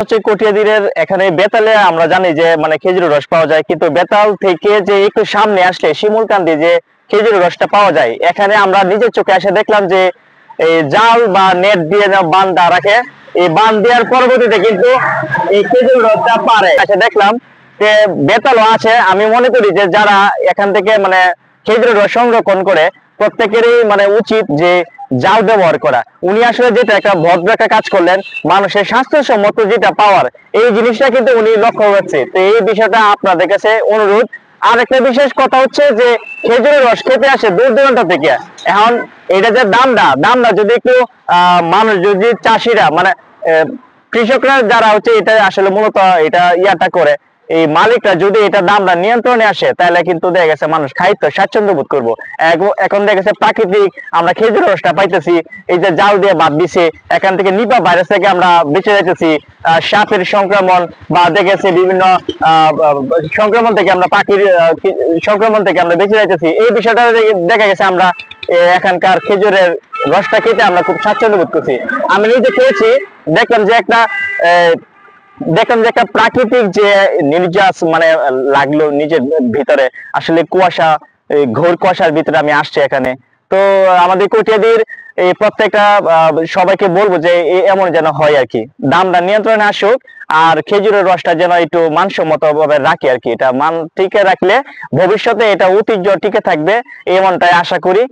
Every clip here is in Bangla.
হচ্ছে কটিয়াদীরের এখানে বেতালে আমরা জানি যে মানে খেজুরের রস পাওয়া যায়, কিন্তু বেতাল থেকে যে একটু সামনে আসলে শিমুলকান্দি যে খেজুরের রসটা পাওয়া যায়, এখানে আমরা নিজের চোখে এসে দেখলাম যে এই জাল বা নেট দিয়ে বান দেওয়া রাখে, এই বান দেওয়ার পরবর্তীতে কিন্তু এই খেজুর রসটা পারে এসে দেখলাম যে বেতালও আছে। আমি মনে করি যে যারা এখান থেকে মানে খেজুরের রস সংরক্ষণ করে প্রত্যেকেরই মানে উচিত যে জাল ব্যবহার করা। উনি আসলে যেটা একটা ভদ্র একটা কাজ করলেন, মানুষের স্বাস্থ্যসম্মত যেটা পাওয়ার এই জিনিসটা কিন্তু উনি লক্ষ্য করছে। তো এই বিষয়টা আপনাদের কাছে অনুরোধ। আর একটা বিশেষ কথা হচ্ছে যে খেজুরের রস খেতে আসে দূর দূরান্ত থেকে। এখন এটা যে দামটা যদি একটু মানুষ যদি চাষিরা মানে কৃষকরা যারা হচ্ছে এটা আসলে মূলত এটা ইয়াটা করে, এই মালিকরা যদি এটা দামটা নিয়ন্ত্রণে আসে তাহলে কিন্তু দেখা গেছে মানুষ খাইতে স্বাচ্ছন্দ্য বোধ করবো। এখন দেখা গেছে প্রাকৃতিক আমরা খেজুর রসটা পাইতেছি, এই যে জাল দিয়ে বাদ দিছে, এখান থেকে নিপা ভাইরাস থেকে আমরা বেঁচে যাইতেছি, সাপের সংক্রমণ বা দেখেছি বিভিন্ন সংক্রমণ থেকে আমরা পাখির সংক্রমণ থেকে আমরা বেঁচে যাইতেছি। এই বিষয়টা দেখা গেছে আমরা এখানকার খেজুরের রসটা খেতে আমরা খুব স্বাচ্ছন্দ্য বোধ করছি। আমি নিজে খেয়েছি, দেখলাম যে একটা প্রাকৃতিক যে নির্যাস মানে লাগলো নিজের ভিতরে, আসলে কুয়াশা, ঘোর কুয়াশার ভিতরে আমি আসছি এখানে। তো আমাদের কটিয়াদীর এই প্রত্যেকটা সবাইকে বলবো যে এমন যেন হয় আর কি, দামটা নিয়ন্ত্রণে আসুক, আর খেজুরের রসটা যেন একটু মানসম্মত ভাবে রাখি আর কি। এটা মান টিকে রাখলে ভবিষ্যতে এটা ঐতিহ্য টিকে থাকবে, এমনটাই আশা করি।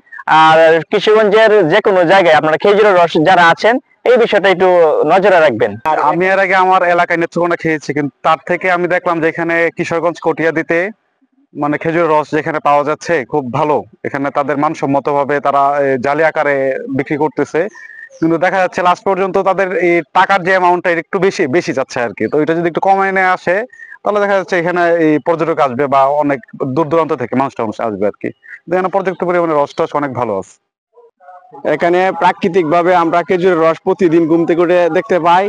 আর কিশোরগঞ্জের যে কোনো জায়গায় আপনারা খেজুরের রস যারা আছেন এই বিষয়টা একটু নজরে রাখবেন। আমি এর আগে আমার এলাকায় নেত্রকোনা খেয়েছি, কিন্তু তার থেকে আমি দেখলাম যে এখানে কিশোরগঞ্জ কটিয়াদীতে মানে খেজুর রস যেখানে পাওয়া যাচ্ছে খুব ভালো। এখানে তাদের মানসম্মত ভাবে তারা জালি আকারে বিক্রি করতেছে, কিন্তু দেখা যাচ্ছে লাস্ট পর্যন্ত তাদের এই টাকার যে অ্যামাউন্টটা একটু বেশি যাচ্ছে আর কি। তো এটা যদি একটু কমায় নিয়ে আসে তাহলে দেখা যাচ্ছে এখানে এই পর্যটক আসবে বা অনেক দূর দূরান্ত থেকে মানুষ আসবে আর কি। এখানে পর্যাপ্ত পরিমাণে রস টস অনেক ভালো আছে। এখানে প্রাকৃতিক ভাবে আমরা খেজুরের রস প্রতিদিন ঘুম থেকে উঠে দেখতে পাই।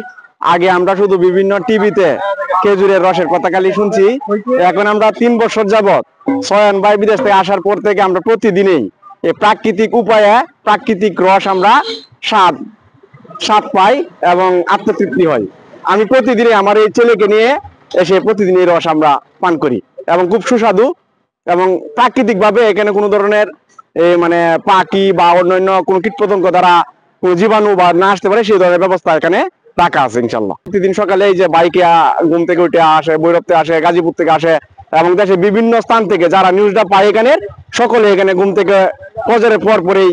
আগে আমরা শুধু বিভিন্ন টিভিতে খেজুরের রসের কথা খালি শুনছি, এখন আমরা 3 বছর যাবত সয়ন ভাই বিদেশ থেকে আসার পর থেকে আমরা প্রতিদিনই এই প্রাকৃতিক উপায়ে প্রাকৃতিক রস আমরা স্বাদ পাই এবং আত্মতৃপ্তি হয়। আমি প্রতিদিনই আমার এই ছেলেকে নিয়ে এসে প্রতিদিন এই রস আমরা পান করি এবং খুব সুস্বাদু এবং প্রাকৃতিক ভাবে এখানে কোনো ধরনের মানে পাখি বা অন্যান্য কোনো কীটপতঙ্গ দ্বারা কোনো জীবাণু বা না আসতে পারে সেই ধরনের ব্যবস্থা এখানে রাখা আছে ইনশাল্লাহ। প্রতিদিন সকালে এই যে বাইকে ঘুম থেকে উঠে আসে, ভৈরব থেকে আসে, গাজীপুর থেকে আসে এবং দেশের বিভিন্ন স্থান থেকে যারা নিউজটা পায় এখানে সকলে এখানে ঘুম থেকে ফজরের পরেই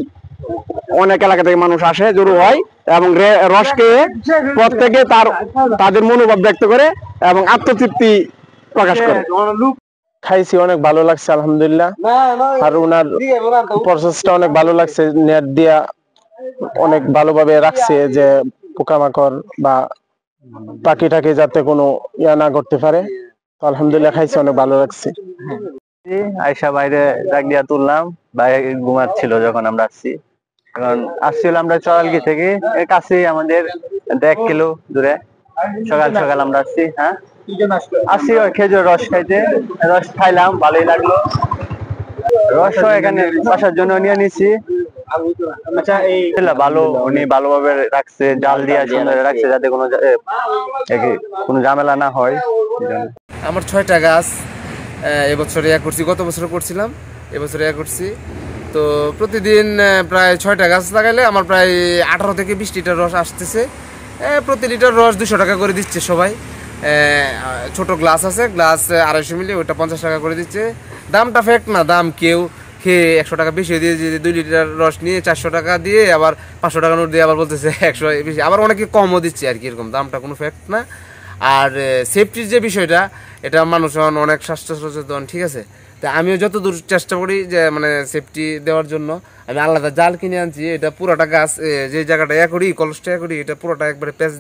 অনেক এলাকা থেকে মানুষ আসে, জড়ো হয় এবং রস খেয়ে প্রত্যেকে তাদের মনোভাব ব্যক্ত করে এবং আত্মতৃপ্তি প্রকাশ করে। খাইছি, অনেক ভালো লাগছে আলহামদুলিল্লাহ। আর ওনার প্রসেসটা অনেক ভালো লাগছে, নেট দিয়া অনেক ভালোভাবে রাখছে যে পোকামাকড় বা পাখিটাকে যাতে কোনো ইয়া না করতে পারে। তো আলহামদুলিল্লাহ খাইছি, অনেক ভালো লাগছে। আয়সা বাইরে ডাক দিয়া তুললাম, ভাই ঘুমাচ্ছিল যখন আমরা আসছি। কারণ আসছিলাম আমরা চরালগি থেকে, এর কাছেই আমাদের 1 কিলো দূরে। সকাল আমরা আসছি। হ্যাঁ আসছি ওই খেজুর রস খাইতে, রস খাইলাম, ভালোই লাগলো। রস এখানে বাসার জন্য নিয়ে নিছি। আচ্ছা, এই ভালো, উনি ভালোভাবে রাখছে, জাল দিয়ে সুন্দর রাখছে যাতে কোনো ঝামেলা না হয়। আমার 6টা গাছ এবছর করছি, গত বছর করছিলাম, এবছর করছি। তো প্রতিদিন প্রায় 6টা গাছ লাগাইলে আমার প্রায় 18 থেকে 20 লিটার রস আসতেছে। প্রতি লিটার রস 200 টাকা করে দিচ্ছে সবাই। ছোট গ্লাস আছে, গ্লাস 250 মিলি, ওটা 50 টাকা করে দিচ্ছে। দামটা ফ্যাক্ট না, দাম কেউ খেয়ে 100 টাকা বেশি দিয়ে 2 লিটার রস নিয়ে 400 টাকা দিয়ে আবার 500 টাকা নোট দিয়ে আবার বলতেছে 100 বেশি, আবার অনেকে কমও দিচ্ছে আর কি। এরকম দামটা কোনো ফ্যাক্ট না। আর সেফটির যে বিষয়টা, এটা মানুষ অনেক স্বাস্থ্য সচেতন, ঠিক আছে। তা আমিও যতদূর চেষ্টা করি যে মানে সেফটি দেওয়ার জন্য আমি আলাদা জাল কিনে আনছি। এটা পুরোটা গাছ যে জায়গাটা করি, কলসটা করি, এটা পুরোটা একবারে প্যাচ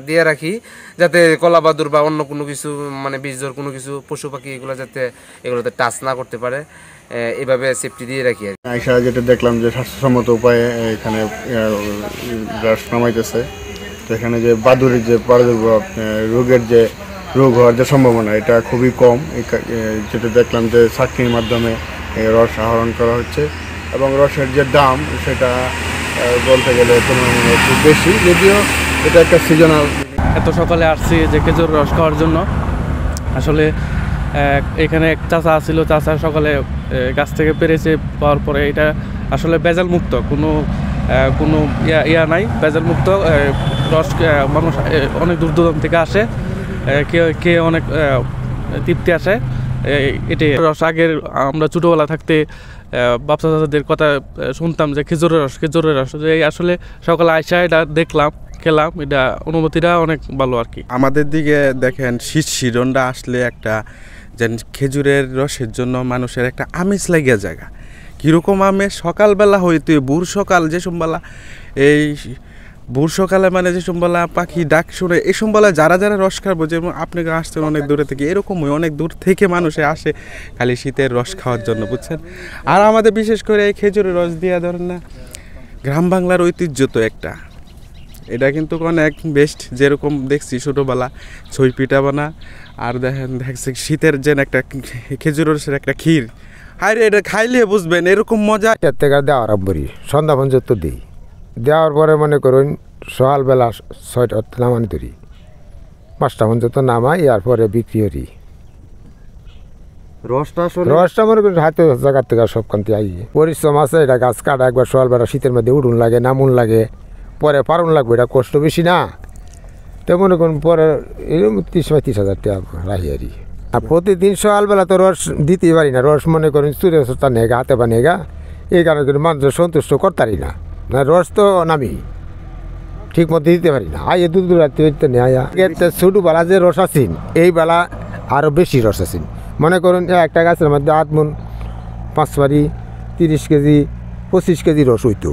দিয়ে রাখি, যাতে কলা বাদুর বা অন্য কোনো কিছু মানে বীজর কোনো কিছু পশু পাখি এগুলো যাতে এগুলোতে টাচ না করতে পারে, এভাবে সেফটি দিয়ে রাখি আর কি। আয়সা যেটা দেখলাম যে স্বাস্থ্যসম্মত উপায়ে এখানে রস নামাইতেছে। তো এখানে যে বাদুড়ের যে রোগের যে রোগ হওয়ার যে সম্ভাবনা এটা খুবই কম। যেটা দেখলাম যে চাকরির মাধ্যমে রস আহরণ করা হচ্ছে এবং রসের যে দাম সেটা বলতে গেলে তুলনামূলক খুব বেশি, যদিও এটা একটা সিজনাল এত সকালে আসছি যে খেজুর রস খাওয়ার জন্য। আসলে এখানে এক চাচা ছিল, চাচা সকালে গাছ থেকে পেরেছে, পাওয়ার পরে এটা আসলে ভেজাল মুক্ত, কোনো ইয়া নাই, ভেজাল মুক্ত রস। মানুষ অনেক দূর দূরান্ত থেকে আসে, কে অনেক তৃপ্তি আসে। এটি রস আগের আমরা ছোটোবেলা থাকতে বাচ্চা চাচাদের কথা শুনতাম যে খেজুরের রস আসলে সকালে আইসা এটা দেখলাম, খেলাম, এটা অনুভূতিটা অনেক ভালো আর কি। আমাদের দিকে দেখেন শীত শিরনটা আসলে একটা যেন খেজুরের রসের জন্য মানুষের একটা আমেজ লাগিয়া জায়গা। কীরকম আমেজ, সকালবেলা হইতে ভোর সকাল যে সম্বেলা, এই ভোর সকালে মানে যে সম্বেলা পাখি ডাক শুনে এই সম্বেলা যারা রস খাবো, যেমন আপনাকে আসছেন অনেক দূরে থেকে, এরকমই অনেক দূর থেকে মানুষে আসে খালি শীতের রস খাওয়ার জন্য, বুঝছেন। আর আমাদের বিশেষ করে এই খেজুরের রস দিয়া ধরেন না, গ্রাম বাংলার ঐতিহ্য তো একটা, এটা কিন্তু অনেক বেস্ট। যেরকম দেখছি ছোটোবেলা ছই পিঠা বানা, আর দেখছি শীতের যে একটা খেজুরের রসের একটা ক্ষীর, হায় রে, এটা খাইলে বুঝবেন এরকম মজা। এর থেকে দেওয়ার আরম্ভরি সন্ধ্যা পর্যন্ত দিই, দেওয়ার পরে মনে করুন সকালবেলা 6টা নামানি ধরি, 5টা পর্যন্ত নামাই, এরপরে বিক্রি করি। রসটা মনে করি হাতে জায়গার থেকে সব কান্তি আই পরিশ্রম আছে। এটা গাছ কাটা একবার সকালবেলা শীতের মধ্যে উঠুন লাগে, নামুন লাগে, পরে পারুন লাগবে, এটা কষ্ট বেশি না। তো মনে করুন পরে এরকম 30,000 টাকা রাখি আর প্রতিদিন সকালবেলা তো রস দিতেই পারি না। রস মনে করুন চুরে নেগা, হাতে বা নেগা, এই কারণে কিন্তু মানুষ সন্তুষ্ট করতারি না। রস তো নামি ঠিক মতো দিতে পারি না। আইয়ে দূর রাত্রে নেই আয়া ছোটোবেলা যে রস আছেন, এই বেলা আরও বেশি রস আছেন। মনে করুন একটা গাছের মধ্যে 8 মণ 5 বারি 30 কেজি 25 কেজি রস হইতো,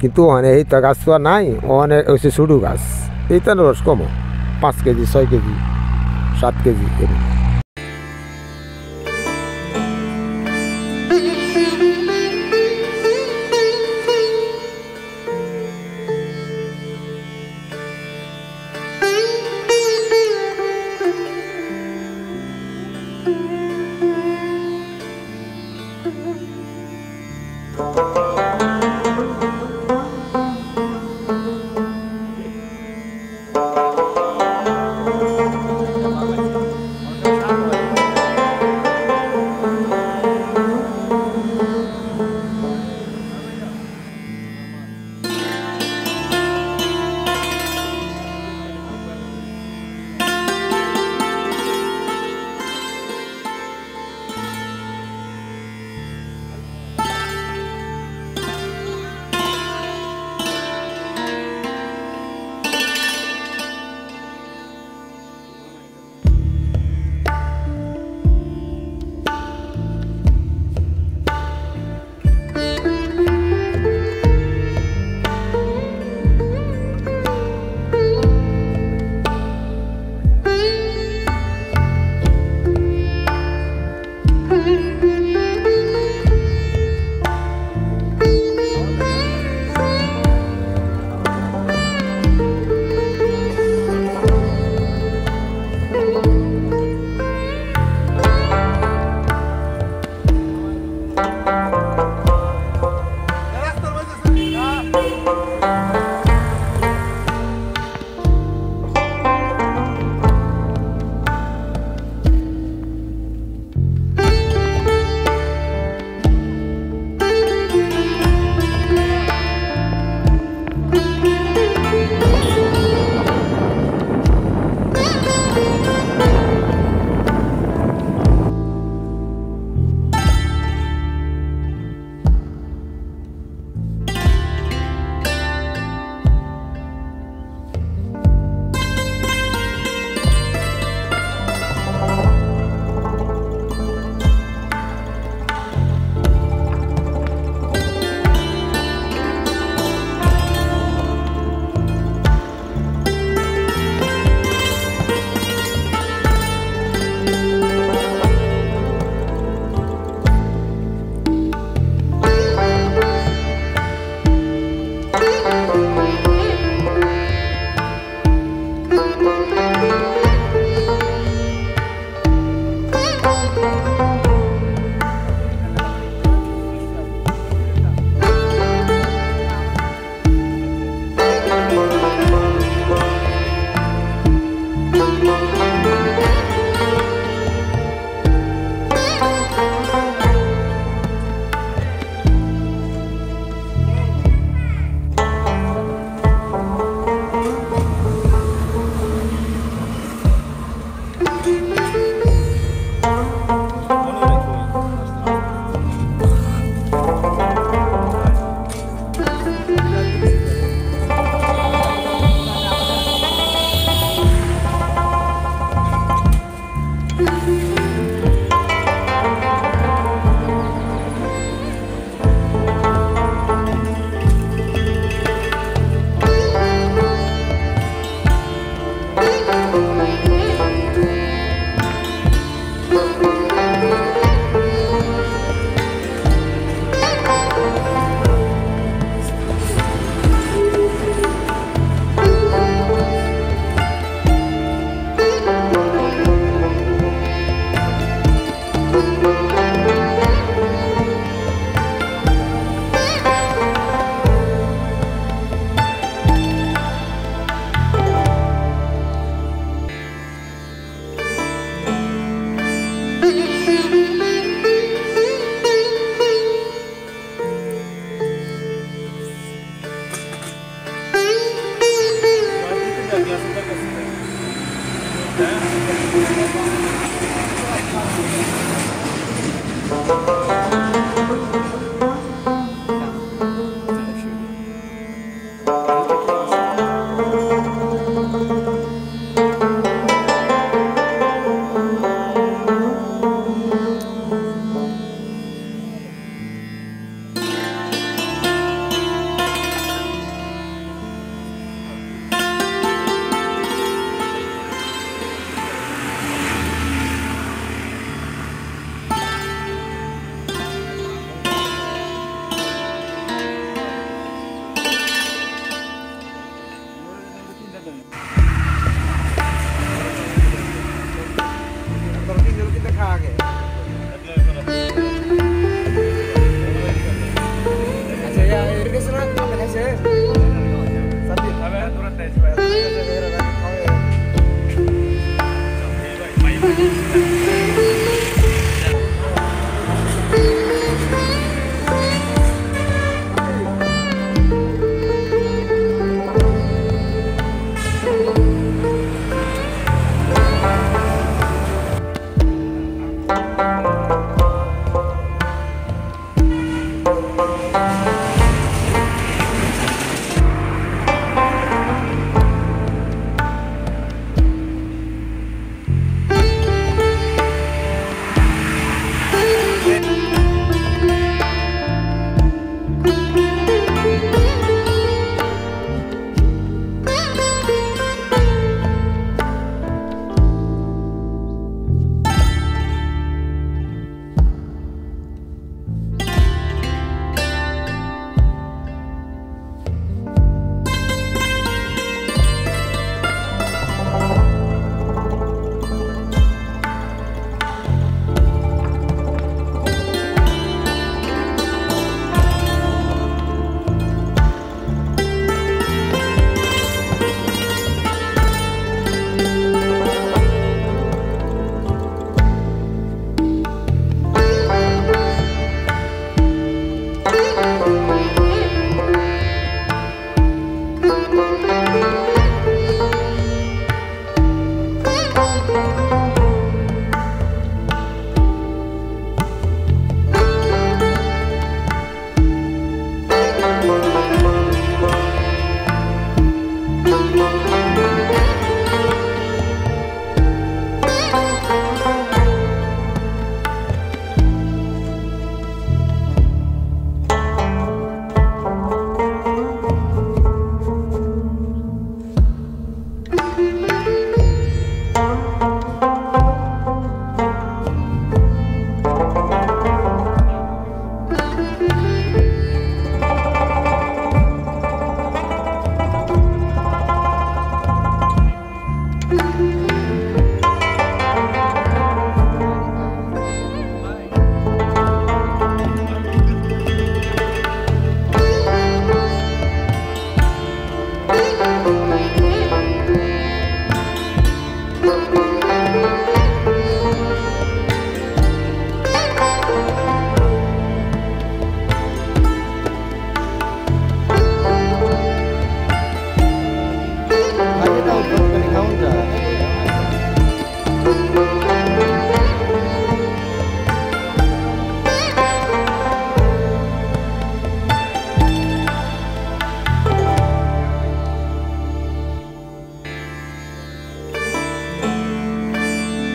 কিন্তু ওখানে এইটা গাছ তো নাই, ওখানে হচ্ছে ছোটো গাছ, এইটা রস কমো 5 কেজি 6 কেজি 7 কেজি এরকম।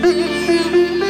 Thank you.